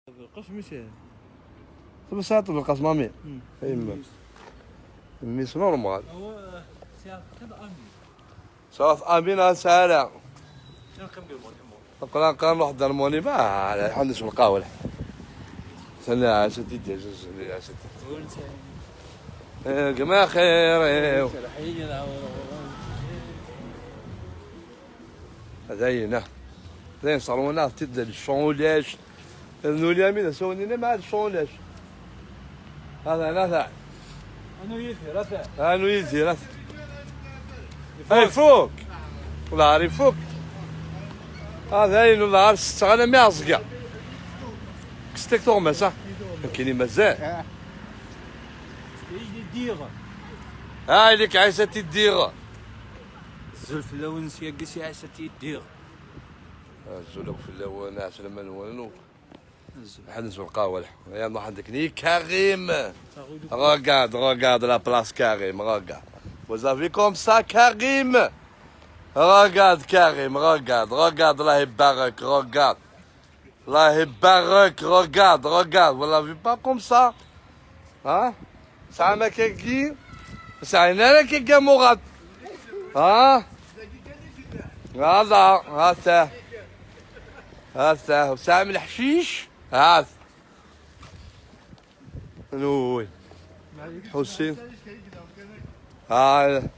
بالقش مشى بساط بالقاس مامي ايما ميس نورمال هو ساعة كذا أمي صافي امين سارع شنو كم قبل نقرا كان واحد الموني ما حنش القهوه سنة عشتي جوز عشتي جماعة خير زينا زين صارونا تد الشونلاش نولي امين سونينا مع الشونلاش هذا أنا يثي رفع انو يزي راس اي فوق والله عارف فوق هذا هي والله عارف استغنى مع صقع كستك توما صح كاين مازال يجي الديغة هاي لك عيشتي الديغه الزلف اللون سيقسي عشتي الديغة الزلف في اللون عشان ما نونو حنس القهوه يلا عندك ني كريم regarde la place Karim regarde vous avez comme ça Karim regarde Karim regarde là est baroque regarde vous l'avez pas comme ça hein ça m'a qui ça n'a que Mourad hein هذا وسام الحشيش هذا نوي حسين هذا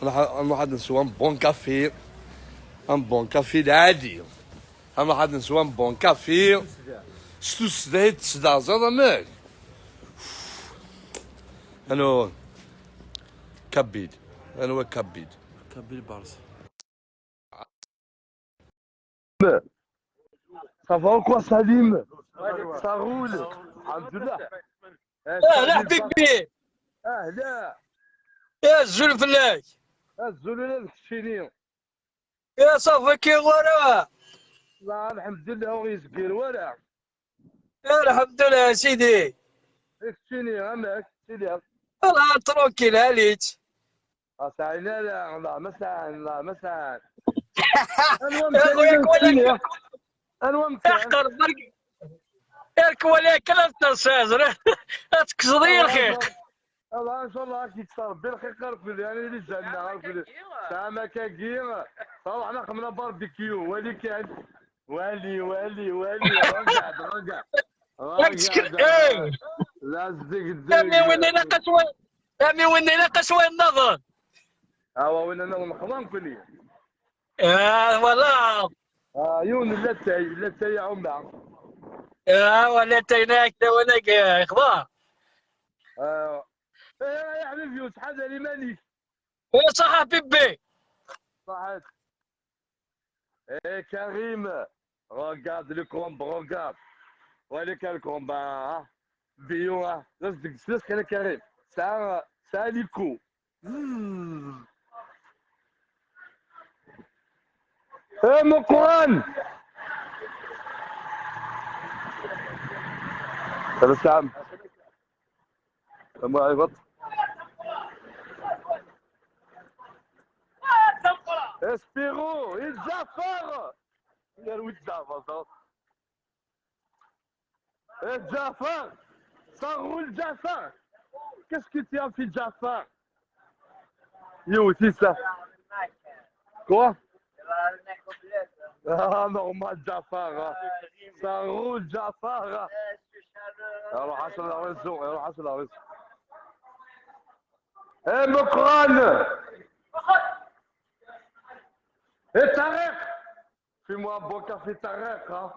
واحد نسوى بون كافي بون كافي العادي واحد نسوى بون كافي ستوس ذهيت صداع زاد مال انا كبيد انا كبيد بارسا صافا كوا سليم صاغول الحمد لله اهلا حبيبي اهلا يا الزول فلاك الزلول الكشيني يا صافي كي غورا لا الحمد لله هو يسقي ولا يا الحمد لله يا سيدي الكشيني عمك سيدي والله تروكيل هاليت سعينا لا الله مسعن المهم يا خويا كوالك المهم احقر برك يا كوالك كلام تنسازر تكسري الخيق الله ان شاء الله راك يكسر بالخير في يعني اللي جانا في سامك كيما طلعنا قمنا باربيكيو ولي كان والي رجع ايه لا زدق يا مي وين ناقص يا مي وين ناقص وين النظر وين انا نخدم كلي والله يون لا تاي عمره ولا تيناك وناك اخبار يا حبيبي يوسف هذا لي مالك يا صح حبيبي صحيت كريم regarde le combat regarde ولك الكومبا بيو لازم كان كريم ساليكو مقران هذا سام ما يبط اسبيرو الجعفر يا ولد جعفر جعفر صغروا الجعفر كاسكو تيا في جعفر يو تيسا كوا نورمال جعفر صغروا الجعفر يروح حسن العريس مقران طارق fais-moi un bon café Tarek hein.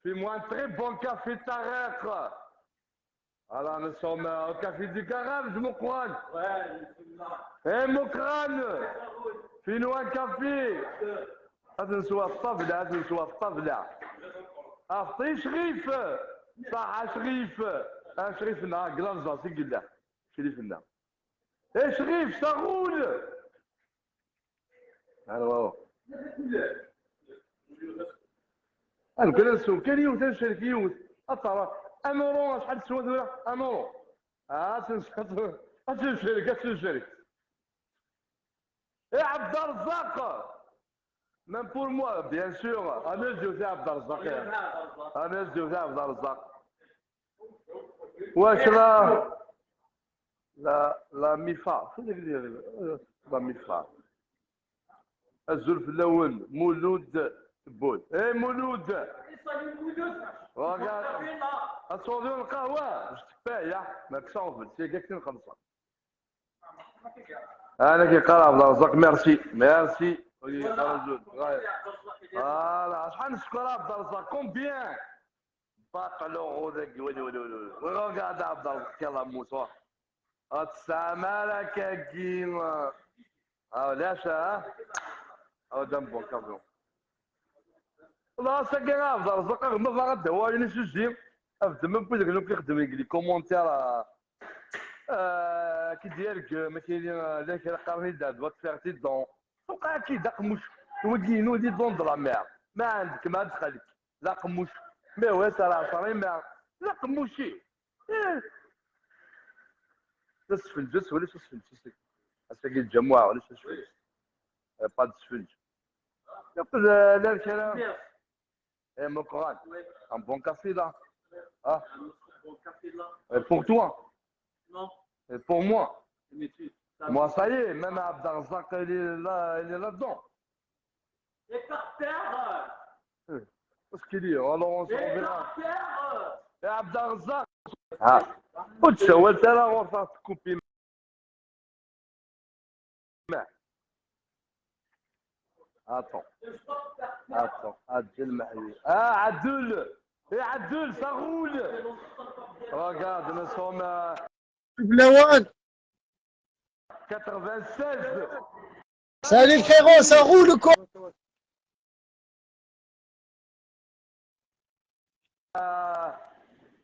Fais-moi un très bon café Tarek. Alors nous sommes au café du garage, mon crâne. Mon crâne. Fais-nous un café. هذا نسوى الطبلة أعطي شريف صح شريف لنا قلنزة سيقلا شريف لنا شريف صغول هذا هو أنا كنا نسوق كان يوم تنشرك يوم أطرا أمورو شحال تسوى ذولا أمورو تنشرك يا عبد الرزاق Même pour moi, bien sûr. Anas José Abdelrazak. Anas José Abdelrazak. واش لا ميفا لا ميفا الزلف الاول مولود تبول مولود regarde اتصوروا القهوه واش تفايه ما كسونفل سي كاع نخلصها انا كيقرا عبد الرزاق ميرسي فوالا شحال نشكر عبد الرزاق كومبيان باطلو ذاك ولي regarde عبد الرزاق يلاه موسى السلام كيما علاش دم بون كابلون والله ساكن عبد الرزاق غمض غدا هو اللي نسجل افدم من بوزك لو كيخدم لي كومونتير كي ديالك ما كاين لا كاين قرني داد وتفيرتي دون وقع كي دقموش ودينو دي دون دلا مير ما عندك ما دخلك لا قموش ما هو ترى صاري ما لا قموشي السفنج ولا السفنج اساكي الجماعه ولا السفنج با السفنج يقول لا الكلام mon Coran, un bon café là. Ah. Et pour toi? Non. Et pour moi? Moi, ça y est, même Abdelrazak, il est là-dedans. Il est par terre. Qu'est-ce qu'il dit? Alors on se Il est reverra. par terre. Et Abdelrazak. Ah. قلت شوال ترى غرفة تكوبي. Attends, Adel Mahdi. Ah, Adel! Et Adel, ça roule! Regarde, nous sommes à 96. Salut frérot, ça roule ou quoi?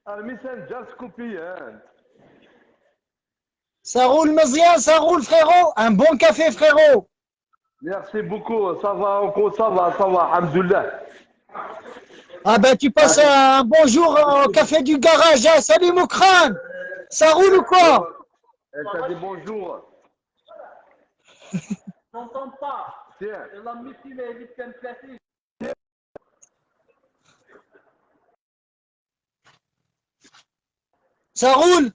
الميسنجر سكوبي. Ça roule Mazien, ça roule frérot. Un bon café frérot. Merci beaucoup, ça va, alhamdoulilah. Ah ben tu passes un bon jour au café du garage, hein. Salut mon crâne. Ça roule ou quoi? T'as dit bonjour. N'entends pas. Tiens. La mythie, mais il est placé. Ça roule.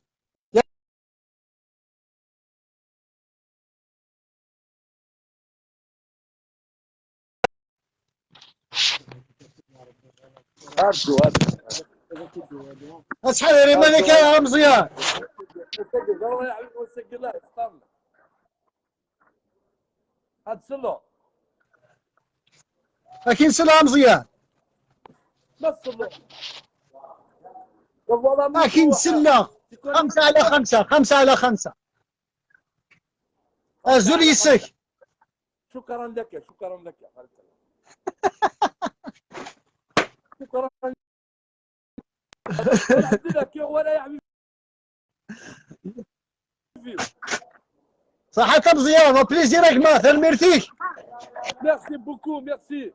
اصحى مالك يا مزيان. هاد سلو اكيد سلام مزيان. اكيد سلة 5/5 5/5 ازول يسك. شكرا لك شكرا لك ولا يا حبيبي. صحتك مزيان وبليزيرك مثل ميرتيك. Merci beaucoup, merci.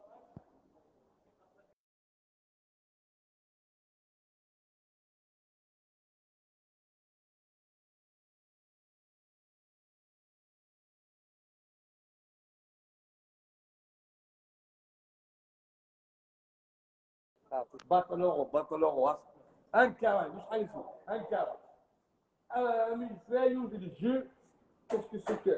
باطلو انكر مش حيفو انكر من فايو في الجو. Qu'est-ce que c'est que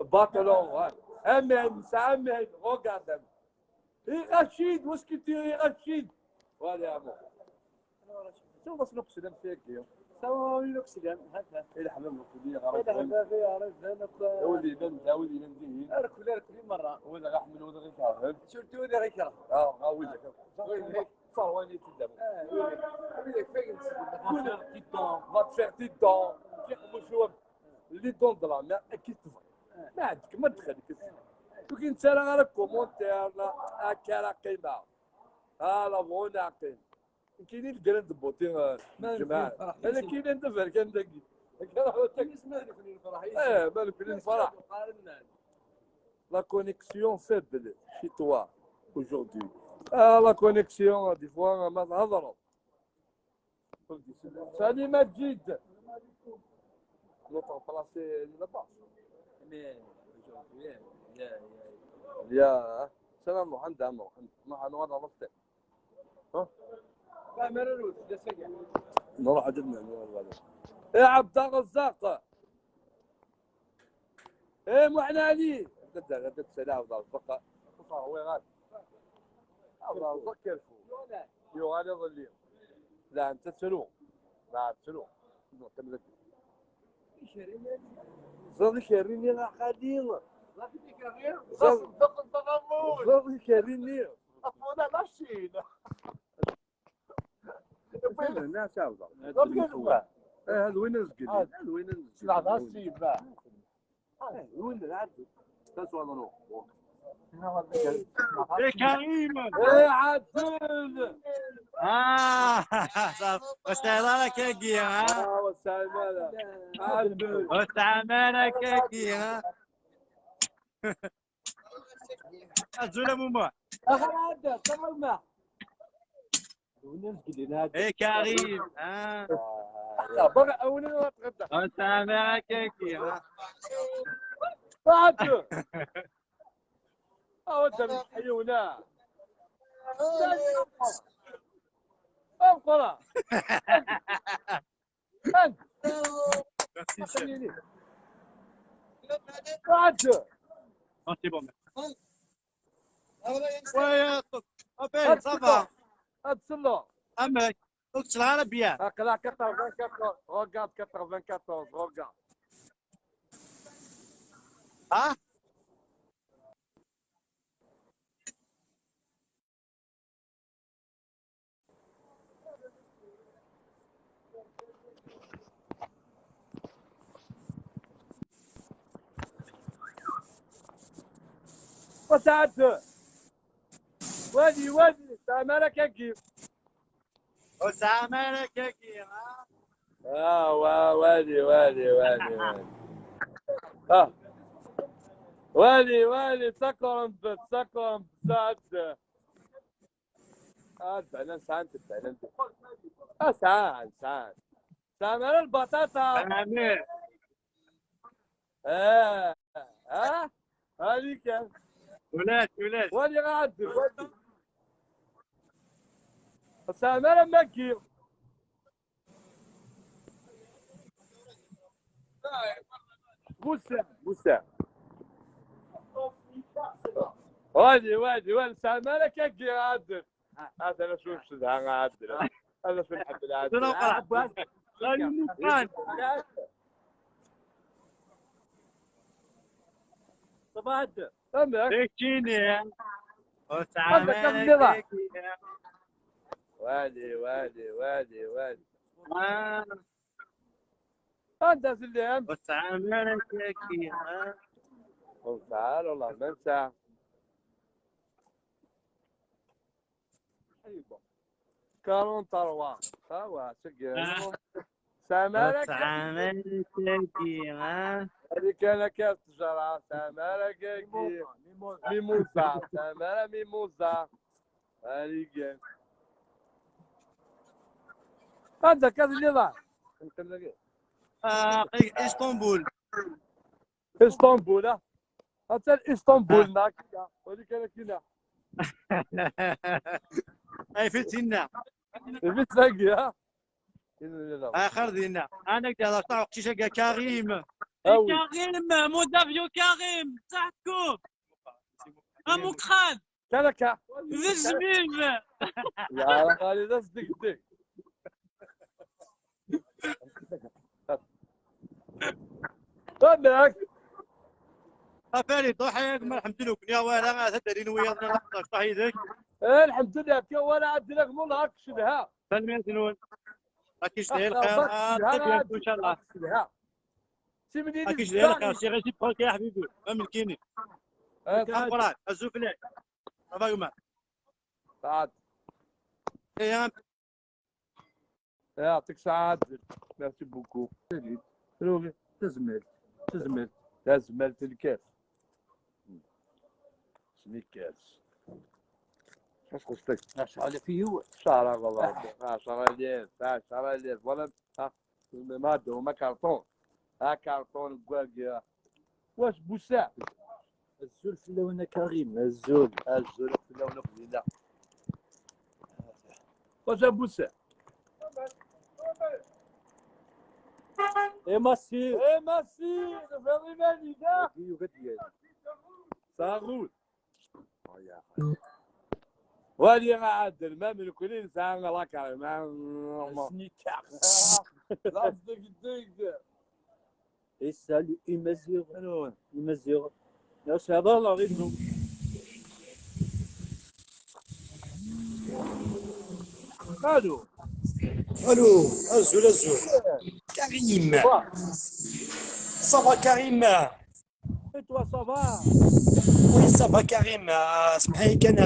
باطلو امين سامين regarde اي رشيد واش كنت يا رشيد ولا يا عمو شو بس نقصد فيك اليوم سوا نقصد هكذا الى حمام الكليه غير يا رجال ولي بن اركل مره ولا راح من ولا غير شفتوا ولا غير ولي صار وين تدم ولي فين فاتفير تي دون كيخمو اللي دون دراما اكيد ما عندك ما دخلك كي انت راه غير كومونتير هكا راه قيمه لا بغونا قيمه كاينين الكراند بوتين الجماعه انا كاين انت فركان داكي مالك الفرح لا كونيكسيون فيبل شي توا aujourd'hui لا كونيكسيون دي فوا ما نهضروا سالي مجيد l'autre placé là-bas. Mais aujourd'hui, il y a يا سلام محمد عمو ما انا نصت لا مرلوش لا سجع. نروح عجبنا يا عبد الرزاق ايه معنالي قد سلام ذا الفقه صار وين غاد الله ذكر يو غادي ظليم لا انت تسلو لا تسلو زاد كريني لا قديم زاد كريني أفونا ماشيين الناس عاوزة هذا هذا وين نسقي هذا وين نسقي لا ناسين بقى وين العدل تسوى ضروب يا كريم ايه عدل واستعمالك كيكي ها والسلامة عدل واستعمالك كيكي ها الزولة موما هذا تمام ايه كريم ها لا بقى اولين واتغدى واستعمالك كيكي ها عدل انت من حيونا ابقى انت خليني عدل c'est bon. Ouais, appelle, ça va. اتسلو Ah, mec, faut que tu l'as bien. هكذا 94 regarde 94 regarde Ah, وسعد وادي مالك كيف واستعمالك كيكي ها وادي وادي سكرم سعد فعلا سعد سعد البطاطا سامر هذيك ولاد وادي غاد وادي سامر مكي موسى وادي سامر كي عادل هذا انا شو نشدها عادل هذا شو نحب العادل شنو قرأ؟ لا يمكن صباح تمام تكيني واستعمالك كيكي وادي ها انت سلام واستعمالك كيكي ها تعال والله ما انسى كارون تروا تروا سجل سامرك واستعمالك كيكي ها هذيك انا كاس تجرى سامرك كي ميموزا سامرة ميموزا هذيك هذا كاس اللي ضاع اسطنبول اسطنبول حتى اسطنبول ناكا هذيك انا كنا اي في سنة بتلاقي ها اخر دينا انا قاعد اطلع وقتي كريم أوي. كريم مودافيو كريم تحكم اموكران كلكا زجبيب يا خالي ده صدق طبعك افاري ضحك ما الحمد لله يا ولا انا تدرين ويا نقطه صحيح الحمد لله كي وانا عندي لك والله اكشفها سلمي سنون اكيد ليه الخير طيب ان شاء الله اكيد ليه الخير سي غير بروك يا حبيبي ما ملكيني القران الزفلة ابا سعد ايام يعطيك سعد ميرسي بوكو روحي تزمل تزمل الكاس شنو الكاس اش قصدك؟ ايش على فيه هو 10,000 ولا ماده وما كرتون كرتون كواكيا واش بوساع الزول في اللونه كريم الزول في اللونه قليله واش ابوسه اي ماسي فيري ماني كاع صاغول وادي غادر ما من كل ساعه لا كريم سنيكار لا دق Et salut, il mesure. Alors, il mesure. Là, c'est avant la raison. Allô. الو الزول كريم صافا كريم Et toi, ça va? وي صافا كريم اسمح لي كان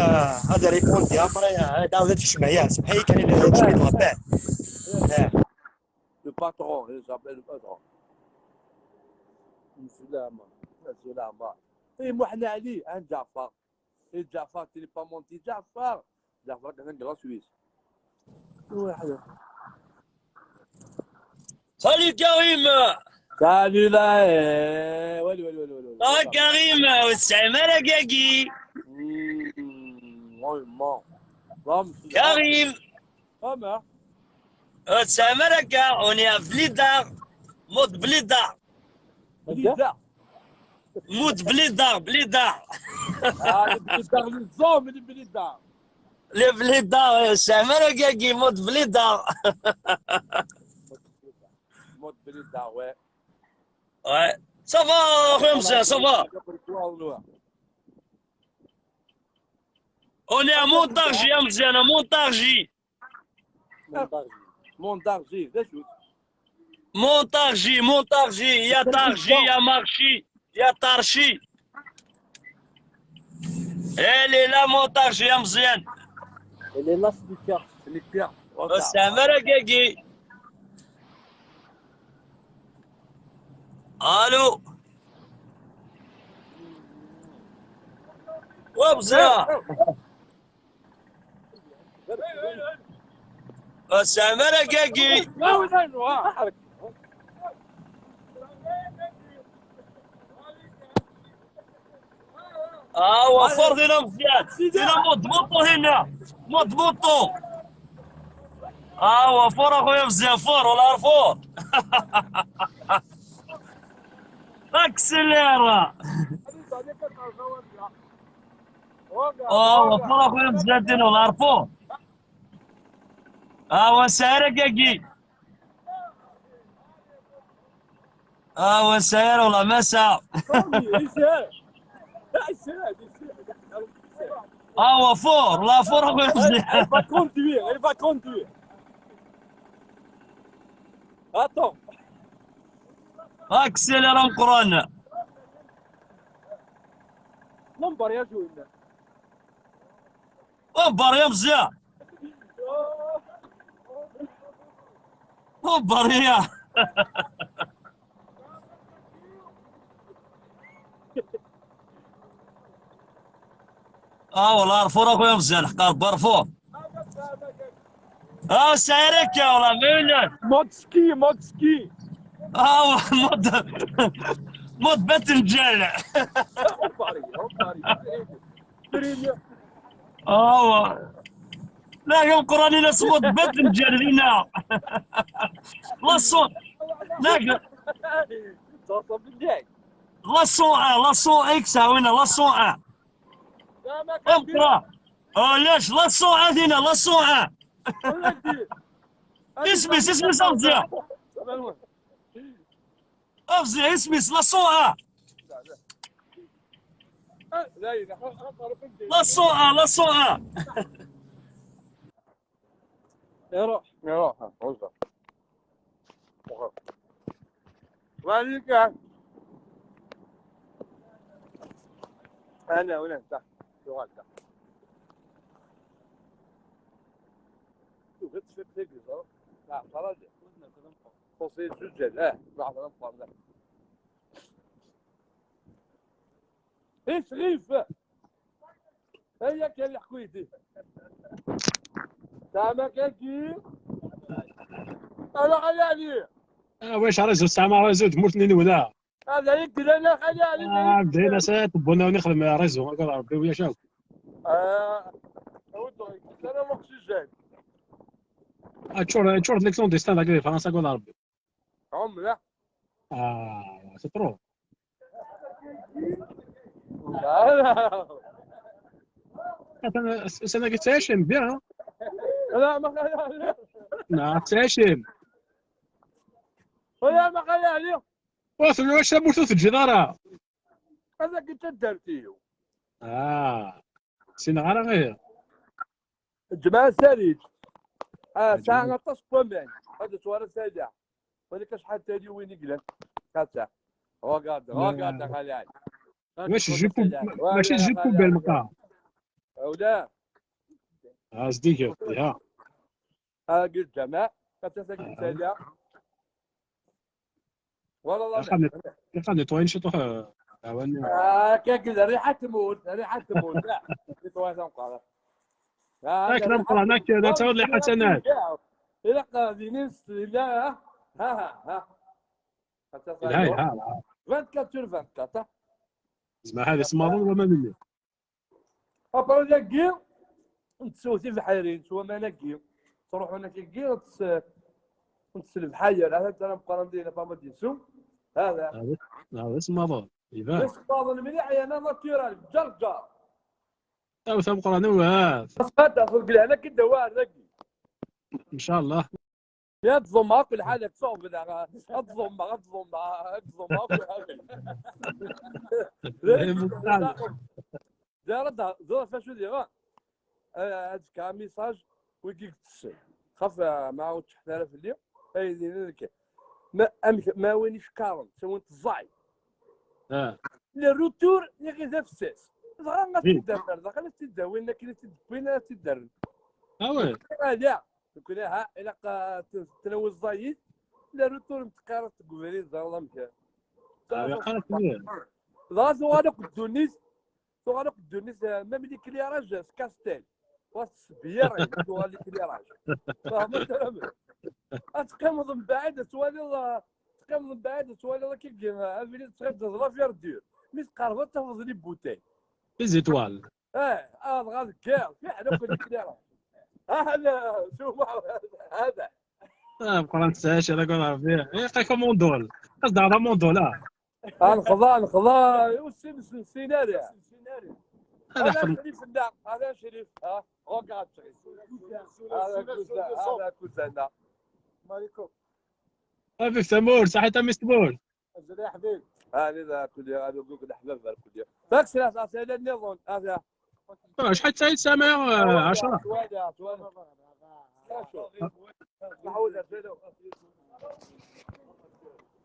هذا ريبوندي ابري هذا عاودت في معايا اسمح لي كان تشمي الغباء Le patron, il s'appelle le patron. Zulama. Et moi, on est allé, un Jafar. Et Jafar, tu n'es pas monté. Jafar, c'est un grand Suisse. Salut Karim. Salut là. Ah Karim, والسلام رقاقي. Karim, والسلام رقا. On est à Blidar. Mode Blidar. Mode Blidar. Ah, le zoom, le Blidar. Le Blidar, والسلام رقاقي. Mode Blidar. Mode Blidar, ouais. Ouais. Ça va, Ramza, ça va. On est à Montargis, Amzian, à Montargis. Montargis, Montargis. Il y a Targis, il y a Marchi, il y a Tarchi. Elle est là, Montargis, Amzian. Elle est là, Snicker. C'est un Maragagi. Allô. وابزا السلام رقاقي وفر هنا مزيان هنا مضبوطو وفر اخويا مزيان فور ولا فور اكسليرا وفر اخويا مزيان دينو الارفور وسائر رقاقي وسائر والله مساء وفور لا فور اخويا مزيان Elle va conduire. Attends. اكسليرا مقرانا نمبر يا جوينا. وبر يا مزيان وبر يا والله رفور اخويا مزيان حقار برفور سايرك يا والله ميلان مود سكي. مود بتنجال لا يوم قراني ناس مود بتنجال هنا لاصون لا لاصون اكس هنا لاصون امقرا ليش لاصون هنا لاصون اسمي صوتي افزي اسمي لاصون لاصون يروح وصل وعليك انا ولا انت شو هذا شوف في التلفزيون لا خلاص توصيل سجل لحظه نفر له ايش ريف هي كان حكيتي سامك اكي انا على علي واش راه زوج تاع راه زوج مرتنين ولا هذا يقتل انا خلي بدينا سات بونا ونخدم ريزو اقول ربي ويا شاف انا مخشوش تشور ليكسون دي ستاند هكذا فرنسا اقول ربي عمره سي ترو انا قلت هاشم بيان لا ما خلي هاشم ولا ما خلي عليه واش موتو في الجدارة هذا قلت درتيه سينا غير الجماعة ساليت ساعة تصفى من هذا سوار ساجع ولك شحال تاني وين يقلق هذا هو قاعد خلي عليه واش جيبو ماشي جيبو بالمقا ولا صديقي يا قلت جماعة كتسكن ساجع والله خلي توين شطوح عاوني كذا ريحة تموت لا نتوازن قرار كلام قرانا كذا تعود لي حسنات إلا قاعدين لا ها هاي 24 زعما هذا سمارون وما مني ابرا نقي نتسوتي في الحيرين سوا ما نقي تروحوا نقي ونتسلف حير هذا انا مقارن دينا فما ديسو هذا سمارون يبان بس فاضل مليح انا ناتورال جرجر او ثم قرانا واه هذا فوق انا كده واحد نقي ان شاء الله يا تضمها كل حاجه تصوب كذا تضمها دار فاشو ديرها هاد كان ميساج ويجيك تسي خاف ما تحنا في اليوم اي دينك ما وينيش كارم سويت الزاي الروتور يا غير فساس دغيا تدبر دغيا تدبر وين كاين تدبر وي لا كنا الى تلوز زايد لا روتور متقارب تقولي زعما مكان ضاز وانا قدونيس ما ملي كليراج كاستيل والسبير عندو اللي كليراج فهمت اتقمض من بعد سوالي كي عافيني تخرج تهضر في ردير مي تقرب تحفظ لي بوتين زيتوال غاد كاع فعلا كل كليراج هذا شوف هذا بقى نتساهلش انا كنعرف فيه قايكو موندول قصد هذا موندول نخضع السيناريو هذا شريف النعم هذا شريف هو قاعد شريف هذا كوزانا مالكم فيك تمور صحيت مستبور يا حبيبي هذا كل هذا نقول لك احباب كل يوم فاكس لا سهل النظام هذا شحال سعيد سامع 10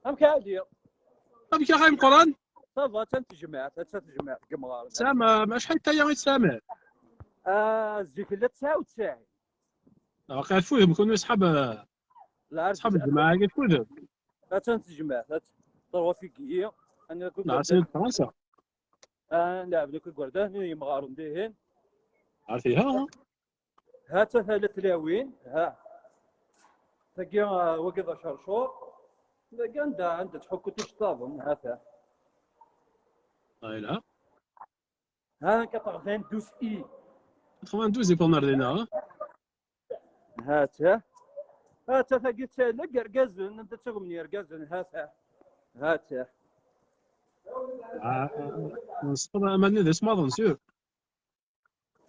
هم كادير بك يا خايم قران صافا تنتجمع كمغار سامع شحال حتى يا سامع زيك لا 99 واقع فوهم كونوا اصحاب الجماعه كيف فوهم لا تنتجمع تروى في كيه انا كنت نعرف فرنسا نلعب لك الكوردان يمغارون ديهن عارفيها هات ثلاث لاوين تلقى وقضى شرشور تلقى عند تحكو تشطابهم هاتا لا ها كتغفين دوس اي طبعا دوزي بوناردينا هاتا ثقيت لا قرقازن انت تغمني قرقازن هاتا نصطب اماني ذا سماضن سير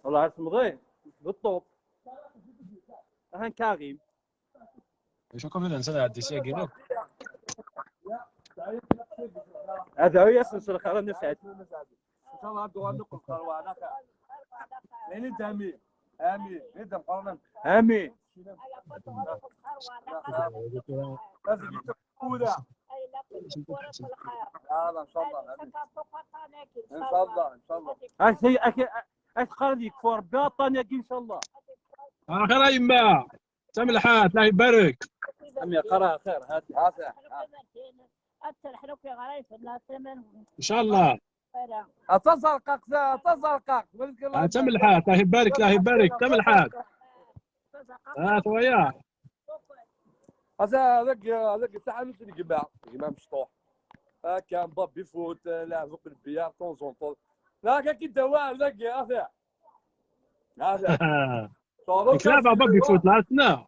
والله عرفت مغين بالطوب هان كاغيم ايش كم اذا نسال عدي سياقينو هذا هو يسلسل الخير نسعد ان شاء الله عبدو نقل خروانك لين امين ندم قرنا امين لازم يتقولا ان شاء الله اخي فور باطن ان شاء الله خير يا يما سملحات الله يبارك امي قرا خير هات ان شاء الله تصرقك سملحات الله يبارك سملحات وياه هذاك ساعه مش الجماعه مشطوح كان بابي فوت لاعب في البيار طونزون طون لا كي دواء ذاك هذا كلاب بابي فوت لعبتنا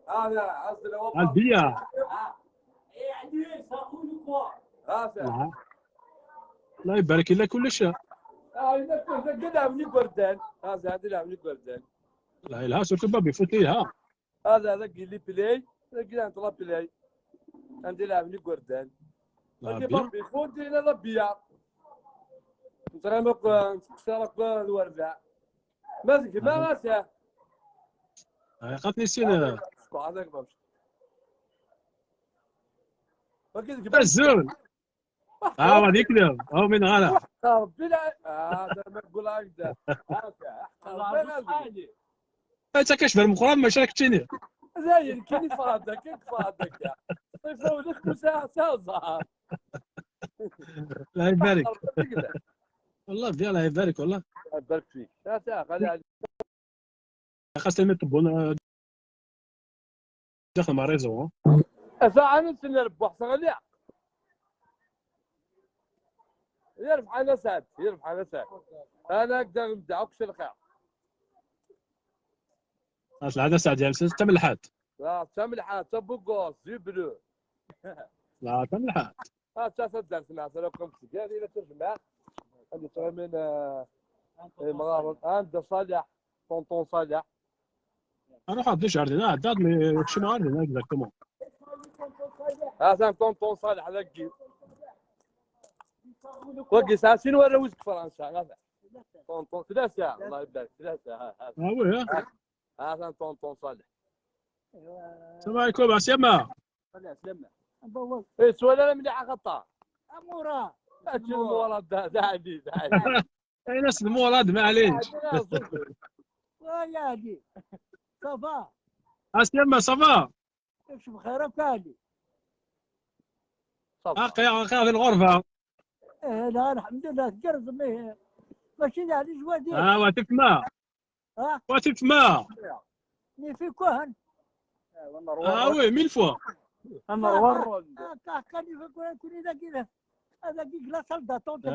هذا عزل على البيار. هذا الله يبارك لك كل شيء. هذا لاعبني بردان هذا لاعبني بردان لا اله سورتو بابي فوت ليها. هذا لي بلاي لقي نطلع بلاي عندي لاعبني بردان لا لقي بيان. بابي فوت الى البيار نترمق نتسرق الوربع مازك ما راسه قاتني السين هذاك بمشي الزول. غادي يكذب هو من غلا. ربي لا هذا ما تقول هكذا هكا انت كشف المقرب ما شاركتيني. زين كيف فادك كيف فادك صيفوا لك مساعة صار الله يبارك والله بيان الله يبارك والله. بارك فيك لا خلي خاصة ما تبون داخل مع ريزو. أفعل سنة ربح صغليع يربح على سعد يربح على سعد أنا أقدر ندعوك في الخير العادة سعد جالس تملحات. لا تملحة تبقى زبلو لا تملحات. تصدق سمع سلامكم سجاد إلى ترجمة عندي ترى من مغارب عند صالح طونطون صالح اروح ادي جاردين عداد مي شنو عندنا اكزاكتومون. هذا طونطون صالح لقي وقي ساسين ورا وزك فرنسا هذا طونطون 3 ساعة الله يبارك 3 ساعة وي هذا طونطون صالح السلام عليكم عسيمة. ايه سؤال انا مليح خطا امورا اجل المورا ده عندي ده عندي اي ناس المولاد معليش. ويا دي صفا عسيمة صافا. ايش بخير كالي اخي في الغرفة. ايه لا الحمد لله تقرز ماشي يعني جوادي واتف ما ها واتف ما. ني في كهن وي ميل فوا. انا ورد كان يكون اذا كذا هذا كيكلا صلدا طونت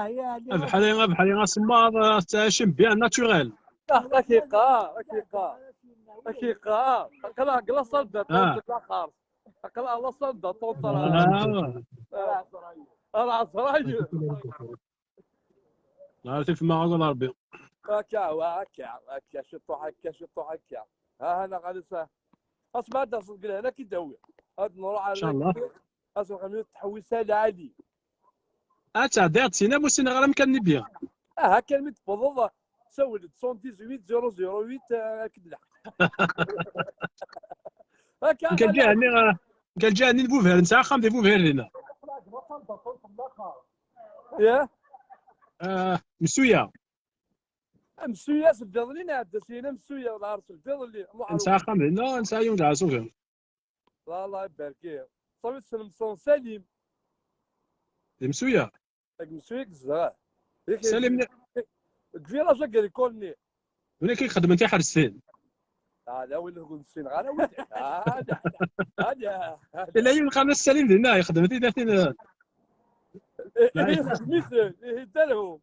يا دي بحالي غاسمار تاشم بيان ناتوريل. دقيقة قلا صلدة طونت الاخر قلا صلدة طونت العصراية لا تف ما اقول ربي. هكا شطو هكا ها انا غادي اسمع هذا صدق هنا كي داوي هاد نروح على ان شاء الله. اسمع خميس تحويسه لعلي ديت سينا موسينا غير مكان بيان. هكا المتفضل سولد 118 008 كدلع هكا قال جاني البوفير نسى خام دي بوفير هنا. يا مسويه مسويه سبيض لينا عاد سينا مسويه ولا عرس البيض اللي نسى خام هنا نسى يوم جا سوفير. الله يبارك فيه صافي سلم سليم مسويه مسويه كزاه سليم كبير اجا قال يكونني وين كيخدم انت حرسين. لا وين نقول نسين غير ولدي هذا الا يوم خمس سليم هنا يخدم انت ذاتين. مثل يهدلهم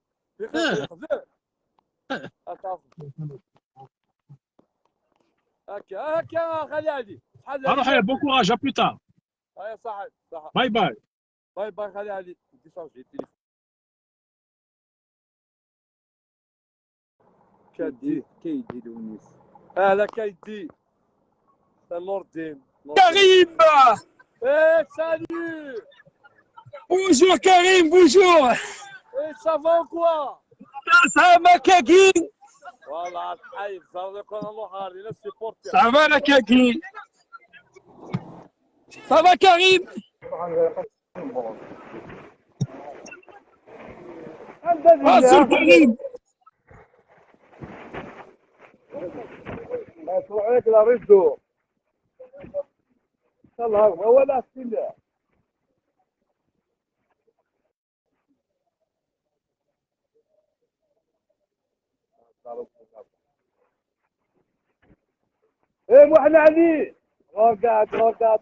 هكا خلي هادي اروح يا بوكو اجا بلوتار. هيا صح باي باي. باي باي خلي هادي كيدي لونيس هذا كيدي نور الدين كريم ايه سالي بونجور كريم بونجور ايه سافا كوا ça va كاكين والله حي صار يكون الله حاري لا سيبورتي ça va كاكين ça va كريم راسل كريم مشروع عليك لا ريدو يلا ولا سيلا ايه محنا علي رقعت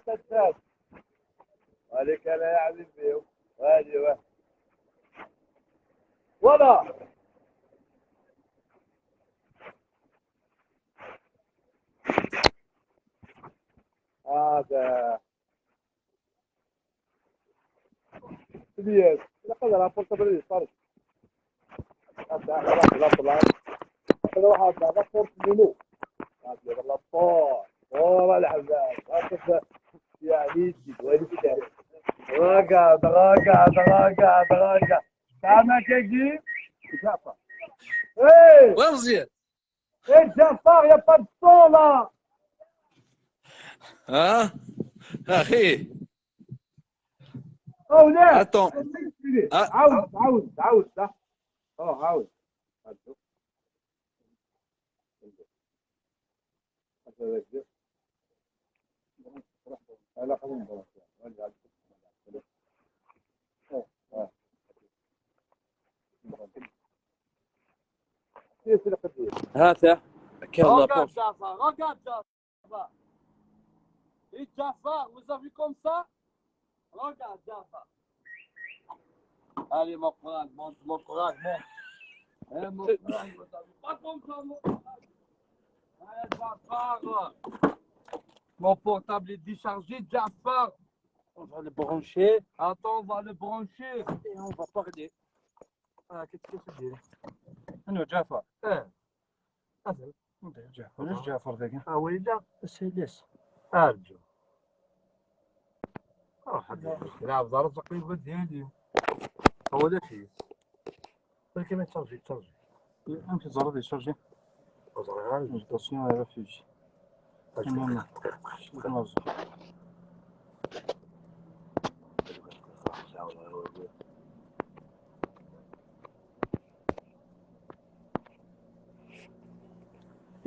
تدات عليك انا يعني فيهم هادي واحد ولا هذا سبيل لقد رافضت بالي صار هذا لا طلع هذا واحد هذا فورت منو هذا والله طور والله الحزام هذا يعني وين كده راقع تعال كيجي جعفر ايه وين مزيان؟ ايه جعفر يا بطولة ها؟ اخي او لا اتون عاود صح عاود لا خلينا هاته كلا Regarde Jafar, regarde Jafar. Et Jafar, vous avez vu comme ça? Regarde Jafar. Allez mon courage, monte mon courage, monte. Eh, mon courage, vous avez pas comme ça, mon courage. Allez Jafar. Mon portable est déchargé, Jafar. On va le brancher Attends, on va le brancher. et on va parler. Ah, qu'est-ce que c'est dire أنا جعفر Eh, أنت يا جعفر ليش جعفر ذاك؟ ah oui, là. السيدس أرجو. حبيبي لا ظرف تقريبا ديالي هو ده شيء ولكن ما تشارجي أنت زرد يشرجي الدوسيون هذا فيجي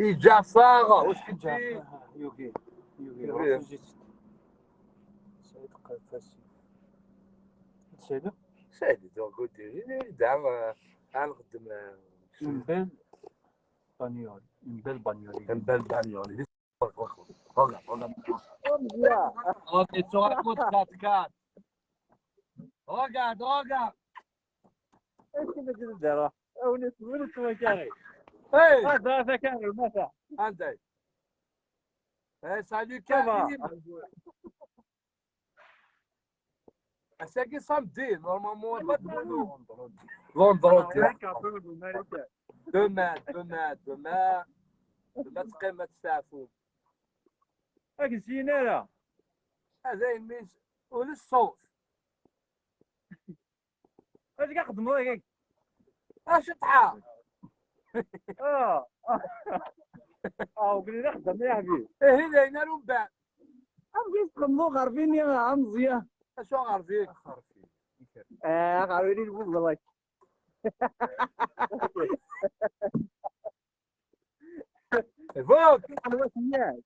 اي جعفر واش كنتي يوكي يوكي. سعيد قفاسي سعيد سعيد قلت دعم غنخدم نبال بانيول نبال بانيولي نبال بانيولي اوكي صورة كات كات regarde ايش كذا كذا دارا او نسولت مكاني hey هذا كان المسا انت salut Ça va. Karim c'est qui samedi normalement pas de boulot vendredi demain تقيم تستعفوا هاك السينارة هذا يميز وللصوت اش كنخدموا هيك اش تعا وقلي نخدم يا حبيبي هنا ينالوا من بعد عم تخدموا غارفيني عم مزيان شو عارفين غارفيني نقول والله فوق انا وياك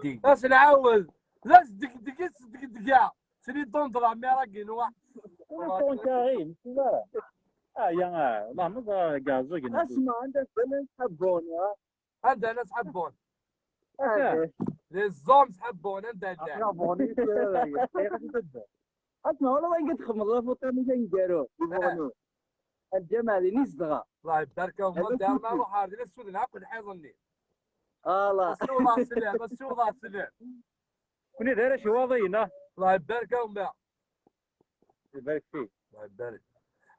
دي اش نعاود لا صدق سري دونضرا مي راكي نوع كون كريم يا الله ما غازو اسمع عندك بنات حبوني عندنا نسحبون لي زوم سحبون عندنا حبوني اسمع والله وين تخدم الله فوتو ملي نديرو يبغونو الجمال نصدغه الله يبارك فيك دارنا روح هذه السود نعقد حيظني الله السوق سلام كوني دايره شي وضينا الله يبارك فيك يبارك فيك الله يبارك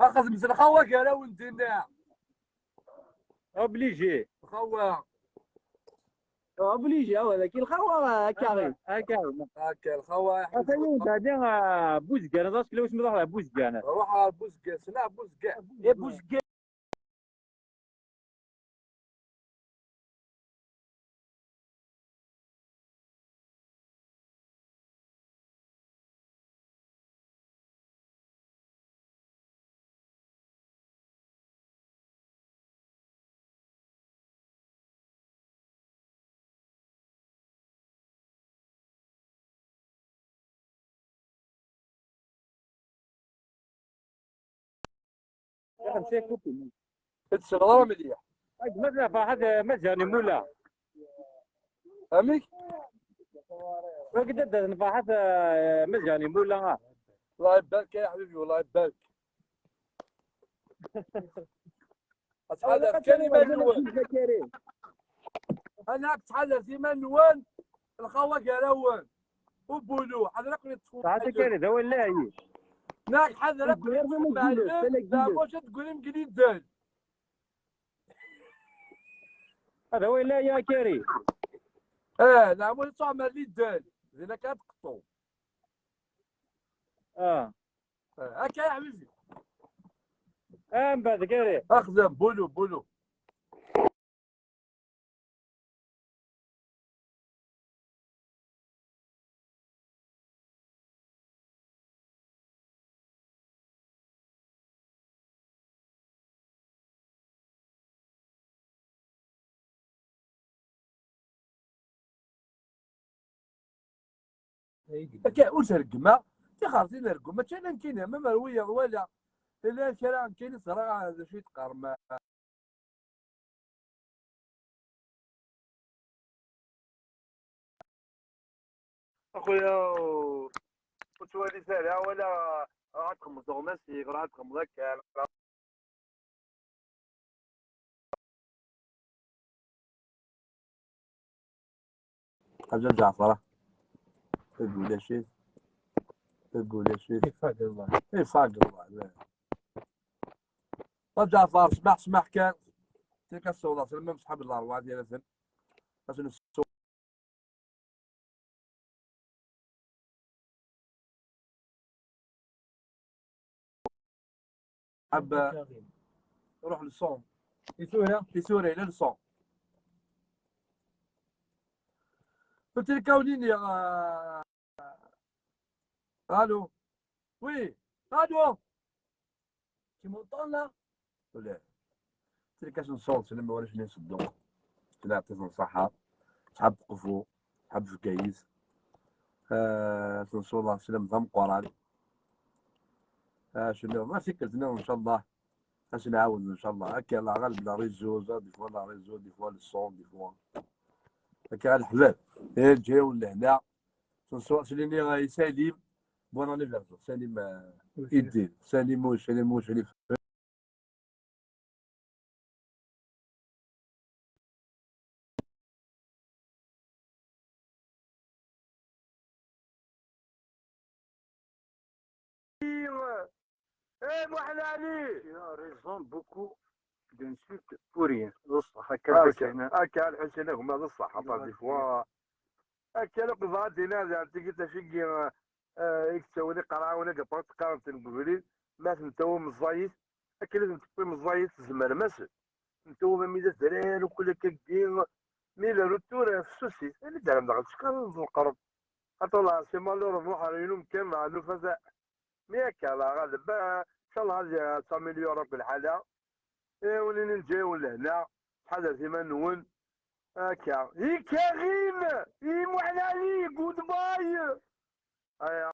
اخذ مثل خواك انا وانتنا اوبليجي خوا اوبليجي هذاك الخوا كاري كاري هكا الخوا هذا يوم بعدين بوزكان هذا شكل واش مدخل بوزكان روح على بوزكا سلا بوزكا بوزكان الشغله مليح ماذا فهذا مجاني مولا اميك وقد نفحت مزيان مولا. الله يبارك يا حبيبي والله يبارك. أتحدث كلمة نون. أنا أتحدث كلمة نون. الخوة قالون وبولو حضرتك نتفوت. تعال كاري ذا ولا هي. ناك حضرتك لا مش تقول إنجليزي. هذا ولا يا كاري. لا مش تعمل لي الدال. إذا كانت قطو. هكا يا حبيبي. من بعد كاري. أخذ بولو. كأوس الرقمة تخرجين الرقمة كان كاين ما مروية ولا إلا كان كاين صراحة هذا شي تقرما. أخويا قلت ولي سارع ولا عندكم زغماسي غير عندكم ذاك. حاجة جعفرة تقول شيء يفاق الله جعفر اسمح كان تلك الصوت سلمى مسحب الأرواح ديالها عشان الصوت حب روح للصوم في سوريا إلى الصوم. قلت لك كونيني يا الو وي الو كي مونطون ولا قلت لك اش نصوت لما ولا شنو نصدو. قلت لها عطيتهم صحة شحال تقفوا شحال في كايس نصوت الله سلام ضم قران شنو ما سكتنا ان شاء الله اش نعاود ان شاء الله هكا الله غالب لا ريزوزا دي فوا لا ريزو دي فوا الصون دي فوا هكا الحباب جاو لهنا نصوت سليني غاي سليم بون انيفرسير سليم الدين سليم وش محلى عليه. يا ريزون بوكو دانسوت بوريان الصح هكا الحسين هما الصح دي فوا هكا لو قضاتنا تيجي تشقي يكتسوني قراونا قطعت قارنت البوليد ما تنتو مزايد هكا لازم تبقي مزايد تزمر مسل نتو ميدا دراري وكل كاكين ميلا روتورا في السوسي اللي دار مدغل شكون القرب اطلع سي مالور نروح عليهم كان مع النفساء مياك على غالب ان شاء الله هذه تاميليورا بالحاله ولين نجيو لهنا شحال زعما نون هكا كريم محلى عليك جود باي.